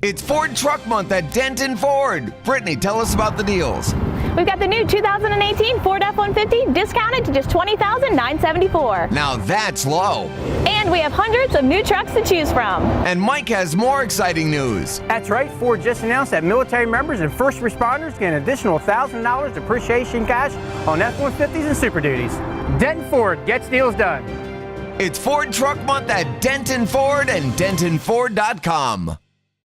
It's Ford Truck Month at Denton Ford. Brittany, tell us about the deals. We've got the new 2018 Ford F-150 discounted to just $20,974. Now that's low. And we have hundreds of new trucks to choose from. And Mike has more exciting news. That's right. Ford just announced that military members and first responders get an additional $1,000 depreciation cash on F-150s and Super Duties. Denton Ford gets deals done. It's Ford Truck Month at Denton Ford and DentonFord.com.